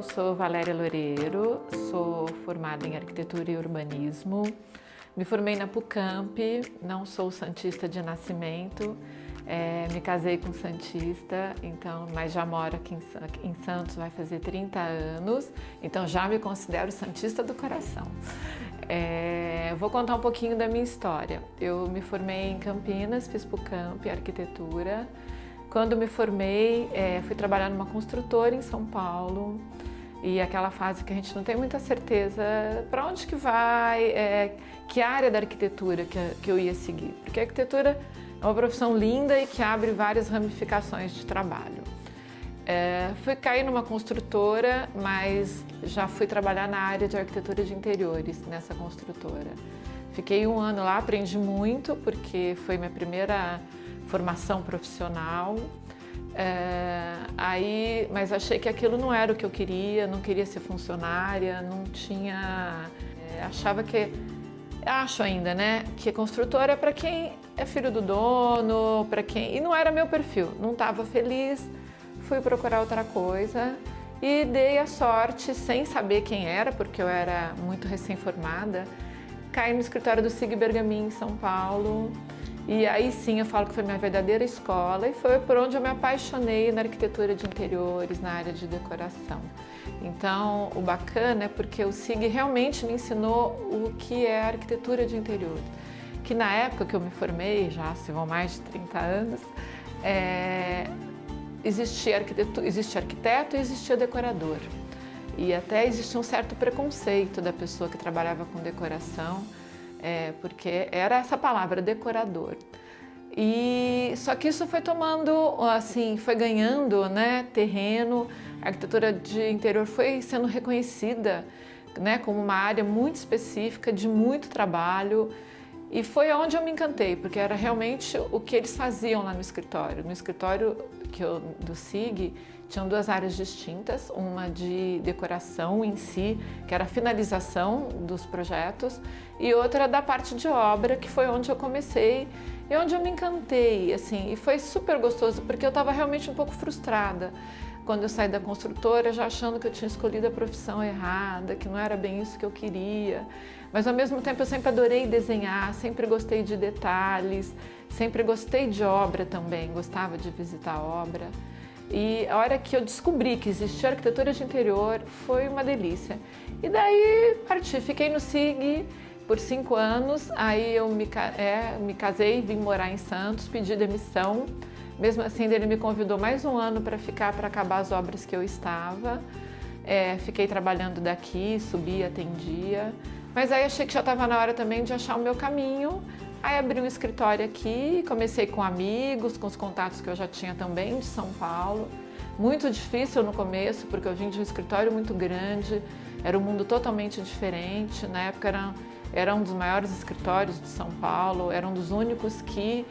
eu sou Valéria Loureiro, sou formada em Arquitetura e Urbanismo, me formei na PUCamp, não sou santista de nascimento, me casei com santista, então, mas já moro aqui em Santos, vai fazer 30 anos, então já me considero santista do coração. Vou contar um pouquinho da minha história. Eu me formei em Campinas, fiz PUCamp, arquitetura. Quando me formei, fui trabalhar numa construtora em São Paulo, e aquela fase que a gente não tem muita certeza para onde que vai, que área da arquitetura que eu ia seguir, porque a arquitetura é uma profissão linda e que abre várias ramificações de trabalho. Fui cair numa construtora, mas já fui trabalhar na área de arquitetura de interiores, nessa construtora. Fiquei um ano lá, aprendi muito, porque foi minha primeira formação profissional, mas achei que aquilo não era o que eu queria, não queria ser funcionária, não tinha... Acho ainda, né, que construtora é para quem é filho do dono, e não era meu perfil, não estava feliz, fui procurar outra coisa e dei a sorte, sem saber quem era, porque eu era muito recém-formada, caí no escritório do Sig Bergamin em São Paulo. E aí sim eu falo que foi minha verdadeira escola e foi por onde eu me apaixonei na arquitetura de interiores, na área de decoração. Então o bacana é porque o Sig realmente me ensinou o que é a arquitetura de interiores. Que na época que eu me formei, já se vão mais de 30 anos, existia arquiteto e existia decorador. E até existia um certo preconceito da pessoa que trabalhava com decoração, porque era essa palavra, decorador. E só que isso foi tomando, assim, foi ganhando, né, terreno. A arquitetura de interior foi sendo reconhecida, né, como uma área muito específica, de muito trabalho. E foi onde eu me encantei, porque era realmente o que eles faziam lá no escritório. No escritório do Sig, tinham duas áreas distintas, uma de decoração em si, que era a finalização dos projetos, e outra da parte de obra, que foi onde eu comecei e onde eu me encantei, assim, e foi super gostoso, porque eu estava realmente um pouco frustrada quando eu saí da construtora, já achando que eu tinha escolhido a profissão errada, que não era bem isso que eu queria. Mas ao mesmo tempo eu sempre adorei desenhar, sempre gostei de detalhes, sempre gostei de obra também, gostava de visitar a obra. E a hora que eu descobri que existia arquitetura de interior, foi uma delícia. E daí parti, fiquei no Sig por 5 anos, aí eu me casei, vim morar em Santos, pedi demissão. Mesmo assim, ele me convidou mais um ano para ficar, para acabar as obras que eu estava. Fiquei trabalhando daqui, subia, atendia. Mas aí achei que já estava na hora também de achar o meu caminho. Aí abri um escritório aqui, comecei com amigos, com os contatos que eu já tinha também de São Paulo. Muito difícil no começo, porque eu vim de um escritório muito grande, era um mundo totalmente diferente. Na época era um dos maiores escritórios de São Paulo, era um dos únicos que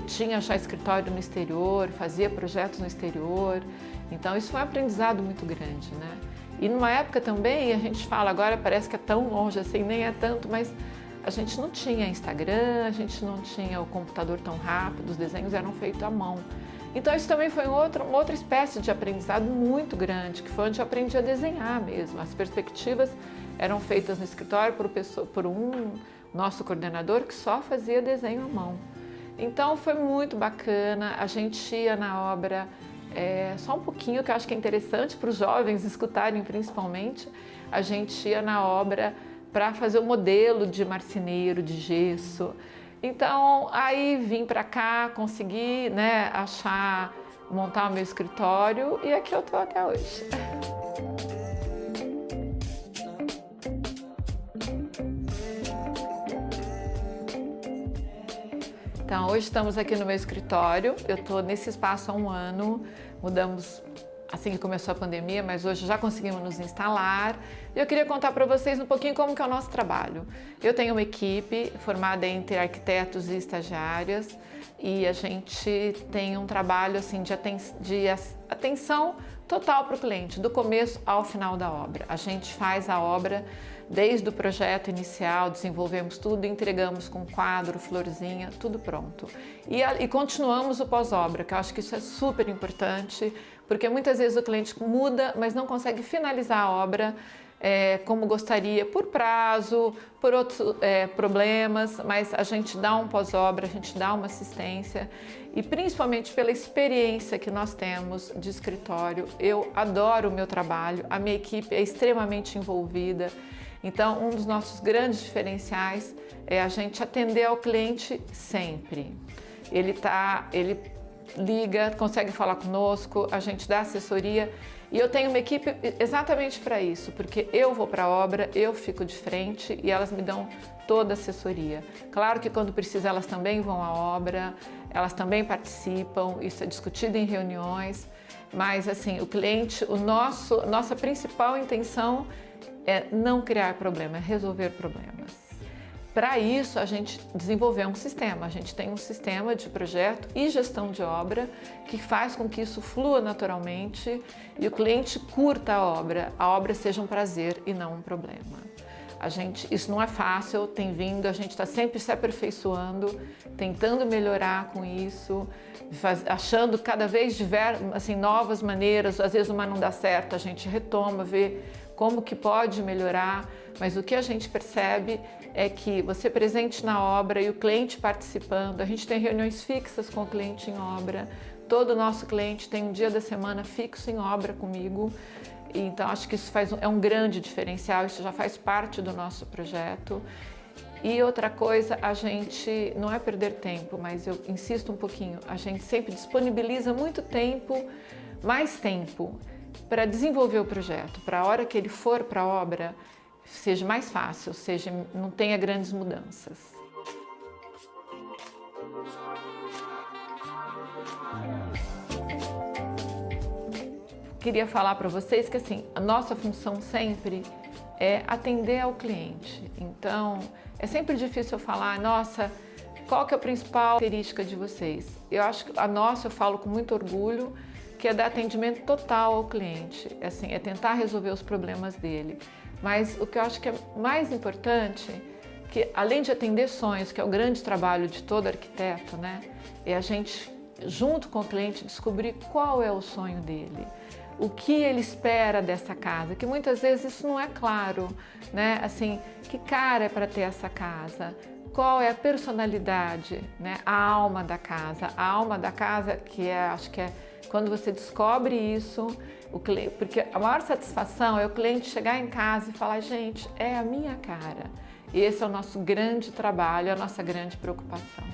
tinha já escritório no exterior, fazia projetos no exterior. Então isso foi um aprendizado muito grande, né? E numa época também, a gente fala, agora parece que é tão longe assim, nem é tanto, mas a gente não tinha Instagram, a gente não tinha o computador tão rápido, os desenhos eram feitos à mão. Então isso também foi uma outra espécie de aprendizado muito grande, que foi onde eu aprendi a desenhar mesmo. As perspectivas eram feitas no escritório por um nosso coordenador que só fazia desenho à mão. Então foi muito bacana, a gente ia na obra, só um pouquinho, que eu acho que é interessante para os jovens escutarem principalmente, a gente ia na obra para fazer o modelo de marceneiro, de gesso. Então aí vim para cá, consegui, né, montar o meu escritório e aqui eu estou até hoje. Então, hoje estamos aqui no meu escritório, eu estou nesse espaço há um ano, mudamos assim que começou a pandemia, mas hoje já conseguimos nos instalar, E eu queria contar para vocês um pouquinho como que é o nosso trabalho. Eu tenho uma equipe formada entre arquitetos e estagiárias e a gente tem um trabalho assim de atenção total para o cliente, do começo ao final da obra. A gente faz a obra desde o projeto inicial, desenvolvemos tudo, entregamos com quadro, florzinha, tudo pronto. E continuamos o pós-obra, que eu acho que isso é super importante, porque muitas vezes o cliente muda, mas não consegue finalizar a obra como gostaria, por prazo, por outros problemas, mas a gente dá um pós-obra, a gente dá uma assistência e principalmente pela experiência que nós temos de escritório, eu adoro o meu trabalho, a minha equipe é extremamente envolvida, então um dos nossos grandes diferenciais é a gente atender ao cliente sempre. Ele liga, consegue falar conosco, a gente dá assessoria e eu tenho uma equipe exatamente para isso, porque eu vou para a obra, eu fico de frente e elas me dão toda a assessoria. Claro que quando precisa elas também vão à obra, elas também participam, isso é discutido em reuniões, mas assim, o cliente, nossa principal intenção é não criar problema, é resolver problemas. Para isso, a gente desenvolveu um sistema. A gente tem um sistema de projeto e gestão de obra que faz com que isso flua naturalmente e o cliente curta a obra seja um prazer e não um problema. Isso não é fácil, a gente está sempre se aperfeiçoando, tentando melhorar com isso, achando cada vez novas maneiras, às vezes uma não dá certo, a gente retoma, vê como que pode melhorar, mas o que a gente percebe é que você presente na obra e o cliente participando, a gente tem reuniões fixas com o cliente em obra, todo nosso cliente tem um dia da semana fixo em obra comigo, então acho que isso é um grande diferencial, isso já faz parte do nosso projeto. E outra coisa, a gente não é perder tempo, mas eu insisto um pouquinho, a gente sempre disponibiliza muito tempo, mais tempo, para desenvolver o projeto, para a hora que ele for para a obra, seja mais fácil, não tenha grandes mudanças. Queria falar para vocês que assim, a nossa função sempre é atender ao cliente. Então, é sempre difícil eu falar, nossa, qual que é a principal característica de vocês? Eu acho que a nossa, eu falo com muito orgulho, que é dar atendimento total ao cliente, é tentar resolver os problemas dele. Mas o que eu acho que é mais importante, que além de atender sonhos, que é o grande trabalho de todo arquiteto, né, é a gente, junto com o cliente, descobrir qual é o sonho dele, o que ele espera dessa casa, que muitas vezes isso não é claro, né, assim, que cara é para ter essa casa, qual é a personalidade, né, a alma da casa que acho que é quando você descobre isso, porque a maior satisfação é o cliente chegar em casa e falar, gente, é a minha cara. E esse é o nosso grande trabalho, a nossa grande preocupação.